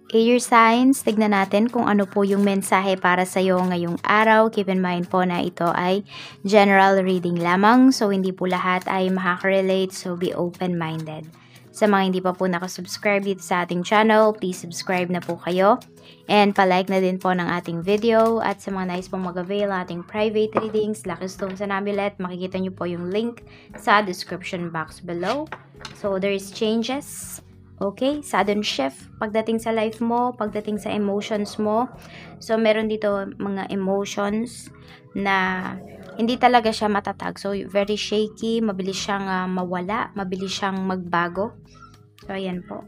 Air signs, tignan natin kung ano po yung mensahe para sa iyo ngayong araw. Keep in mind po na ito ay general reading lamang. So, hindi po lahat ay makaka-relate. So, be open-minded. Sa mga hindi pa po nakasubscribe dito sa ating channel, please subscribe na po kayo. And palike na din po ng ating video. At sa mga nais pong mag-avail ng ating private readings, Lucky Stones and Amulet, makikita nyo po yung link sa description box below. So, there is changes. Okay, sudden shift pagdating sa life mo, pagdating sa emotions mo. So, meron dito mga emotions na hindi talaga siya matatag. So, very shaky, mabilis siyang mawala, mabilis siyang magbago. So, ayan po.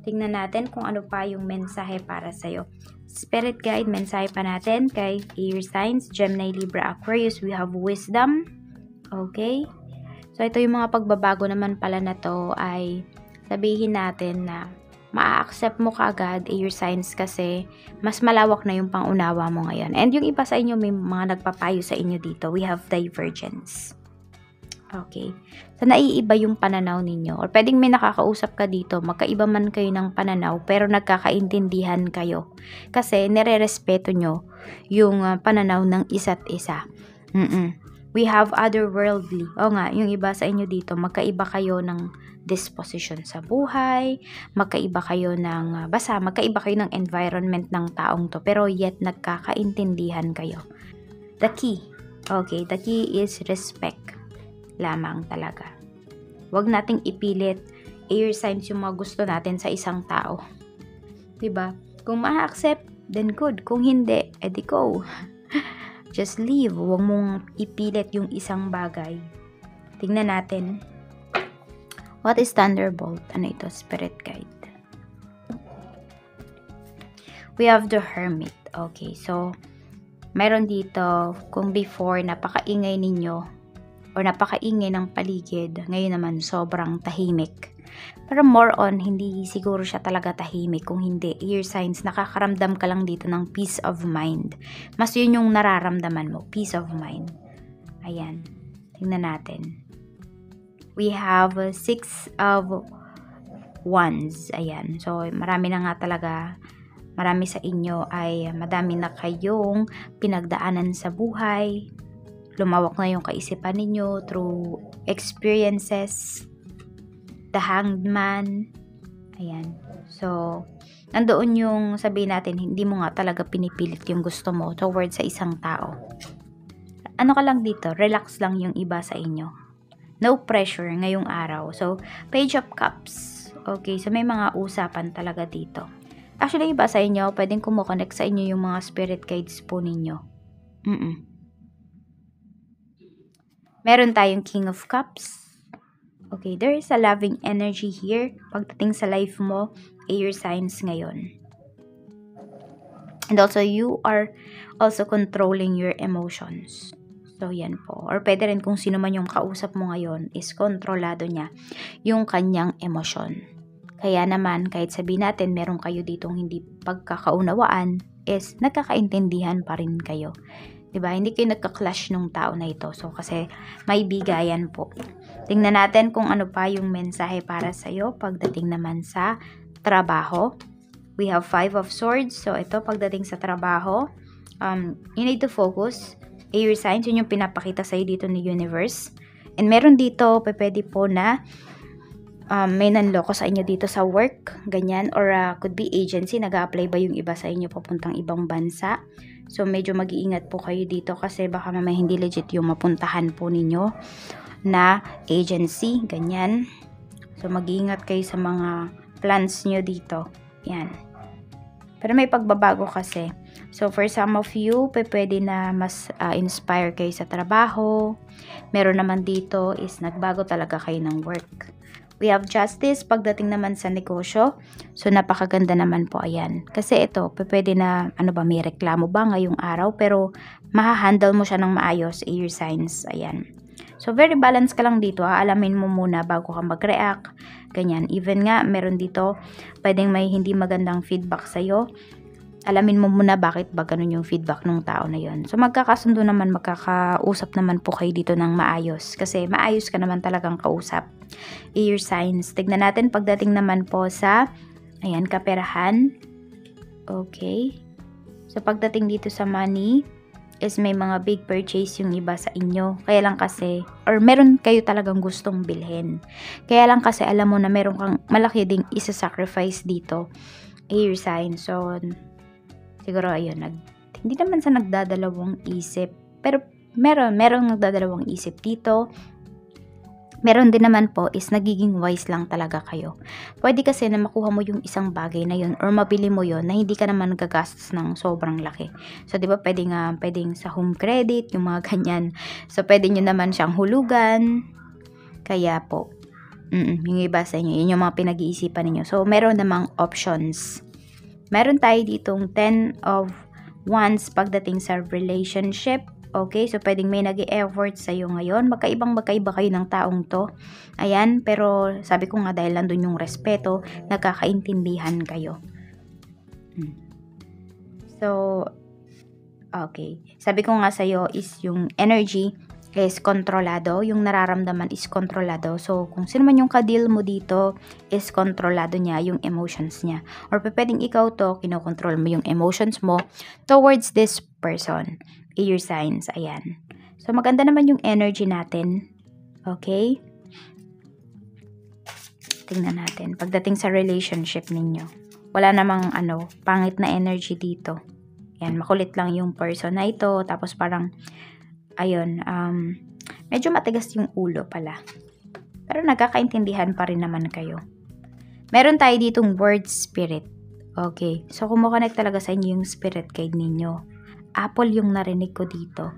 Tingnan natin kung ano pa yung mensahe para sa'yo. Spirit guide, mensahe pa natin kay Air Signs, Gemini, Libra, Aquarius. We have wisdom. Okay. So, ito yung mga pagbabago naman pala na to ay sabihin natin na maa-accept mo kaagad Air Signs kasi mas malawak na yung pangunawa mo ngayon. And yung iba sa inyo, may mga nagpapayo sa inyo dito. We have divergence. Okay. So, naiiba yung pananaw ninyo. Or pwedeng may nakakausap ka dito, magkaiba man kayo ng pananaw, pero nagkakaintindihan kayo. Kasi nire-respeto nyo yung pananaw ng isa't isa. We have otherworldly. O nga, yung iba sa inyo dito, magkaiba kayo ng disposition sa buhay, magkaiba kayo ng, magkaiba kayo ng environment ng taong to, pero yet nagkakaintindihan kayo. The key. Okay, the key is respect lamang talaga. Huwag nating ipilit air signs yung mga gusto natin sa isang tao. Diba? Kung ma-accept, then good. Kung hindi, edi go. Just leave. Huwag mong ipilit yung isang bagay. Tingnan natin. What is Thunderbolt? Ano ito? Spirit guide. We have the Hermit. Okay, so meron dito kung before napakaingay ninyo or napakaingay ng paligid, ngayon naman sobrang tahimik. Pero more on, hindi siguro siya talaga tahimik. Kung hindi, Air Signs, nakakaramdam ka lang dito ng peace of mind. Mas yun yung nararamdaman mo, peace of mind. Ayan, tingnan natin. We have 6 of Wands. Ayan. So, marami na nga talaga. Marami sa inyo ay madami na kayong pinagdaanan sa buhay. Lumawak na yung kaisipan ninyo through experiences. The Hanged Man. Ayan. So, nandoon yung sabihin natin, hindi mo nga talaga pinipilit yung gusto mo towards sa isang tao. Ano ka lang dito? Relax lang yung iba sa inyo. No pressure ngayong araw. So, Page of Cups. Okay, so may mga usapan talaga dito. Actually, iba sa inyo, pwedeng kumukonect sa inyo yung mga spirit guides po ninyo. Meron tayong King of Cups. Okay, there is a loving energy here. Pagdating sa life mo, Air Signs ngayon. And also, you are also controlling your emotions. So, yan po. Or pwede rin kung sino man yung kausap mo ngayon is kontrolado niya yung kanyang emosyon. Kaya naman, kahit sabihin natin meron kayo ditong hindi pagkakaunawaan, is nagkakaintindihan pa rin kayo. Diba? Hindi kayo nagka-clash nung tao na ito. So, kasi may bigayan po. Tingnan natin kung ano pa yung mensahe para sa'yo pagdating naman sa trabaho. We have 5 of Swords. So, ito pagdating sa trabaho, you need to focus. Air Signs, yun yung pinapakita sa'yo dito ni Universe. And meron dito, pwede po na may nanloko sa inyo dito sa work, ganyan, or could be agency, nag-a-apply ba yung iba sa inyo papuntang ibang bansa. So, medyo mag-iingat po kayo dito kasi baka mamaya hindi legit yung mapuntahan po ninyo na agency, ganyan. So, mag-iingat kayo sa mga plans nyo dito. Yan. Pero may pagbabago kasi. So, for some of you, pwede na mas inspire kayo sa trabaho. Meron naman dito is nagbago talaga kayo ng work. We have Justice pagdating naman sa negosyo. So, napakaganda naman po, ayan. Kasi ito, pwede na, may reklamo ba ngayong araw? Pero, mahahandle mo siya ng maayos, Air Signs, ayan. So, very balanced ka lang dito. Alamin mo muna bago ka mag-react. Ganyan. Even nga, meron dito, pwedeng may hindi magandang feedback sa'yo. Alamin mo muna bakit ba ganun yung feedback ng tao na yon. So, magkakasundo naman, magkakausap naman po kayo dito ng maayos. Kasi maayos ka naman talagang kausap. Air Signs. Tignan natin pagdating naman po sa, ayan, kaperahan. Okay. So, pagdating dito sa money, is may mga big purchase yung iba sa inyo. Kaya lang kasi, or meron kayo talagang gustong bilhin. Kaya lang kasi alam mo na meron kang malaki ding isa-sacrifice dito. Air sign. So, siguro ayun, hindi naman sa nagdadalawang isip. Pero merong nagdadalawang isip dito. Meron din naman po is nagiging wise lang talaga kayo. Pwede kasi na makuha mo yung isang bagay na yun or mabili mo yun na hindi ka naman nagagastos ng sobrang laki. So, di ba pwedeng sa home credit, yung mga ganyan. So, pwede nyo naman siyang hulugan. Kaya po, yung iba sa inyo, yun yung mga pinag-iisipan ninyo. So, meron namang options. Meron tayo ditong 10 of Wands pagdating sa relationship. Okay, so pwedeng may nag-e-effort sa'yo ngayon. Magkaiba kayo ng taong to. Ayan, pero sabi ko nga dahil nandun yung respeto, nagkakaintindihan kayo. So, okay. Sabi ko nga sa'yo is yung energy is kontrolado. Yung nararamdaman is kontrolado. So, kung sino man yung ka-deal mo dito is kontrolado niya yung emotions niya. Or pwedeng ikaw to, kinokontrol mo yung emotions mo towards this person. Air signs, ayan. So, maganda naman yung energy natin. Okay? Tingnan natin. Pagdating sa relationship ninyo, wala namang pangit na energy dito. Yan, makulit lang yung person na ito. Tapos parang, ayun, medyo matigas yung ulo pala. Pero nagkakaintindihan pa rin naman kayo. Meron tayo ditong word spirit. Okay. So, kumukonect talaga sa inyo yung spirit guide ninyo. Apple yung narinig ko dito.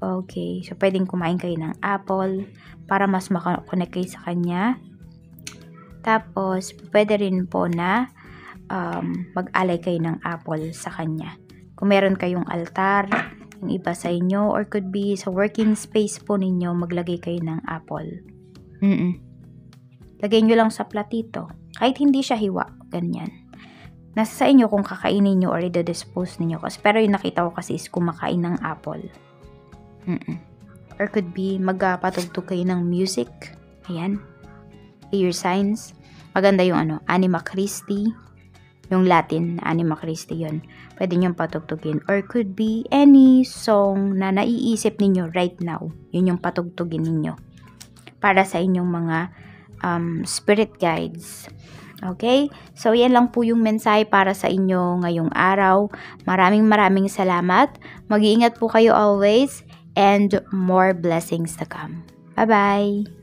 Okay. So, pwedeng kumain kayo ng apple para mas makakonect kayo sa kanya. Tapos, pwede rin po na mag-alay kayo ng apple sa kanya. Kung meron kayong altar, yung iba sa inyo, or could be sa working space po ninyo, maglagay kayo ng apple. Lagay nyo lang sa platito. Kahit hindi siya hiwa, ganyan. Nasa sa inyo kung kakainin nyo or i-dispose ninyo. Pero yung nakita ko kasi is kumakain ng apple. Or could be magpatugtog kayo ng music. Ayan. Air signs. Maganda yung Anima Christi. Yung Latin, Anima Christi yun. Pwede nyo patugtugin. Or could be any song na naiisip ninyo right now. Yun yung patugtugin ninyo. Para sa inyong mga spirit guides. Okay? So, yan lang po yung mensahe para sa inyo ngayong araw. Maraming salamat. Mag-iingat po kayo always and more blessings to come. Bye-bye!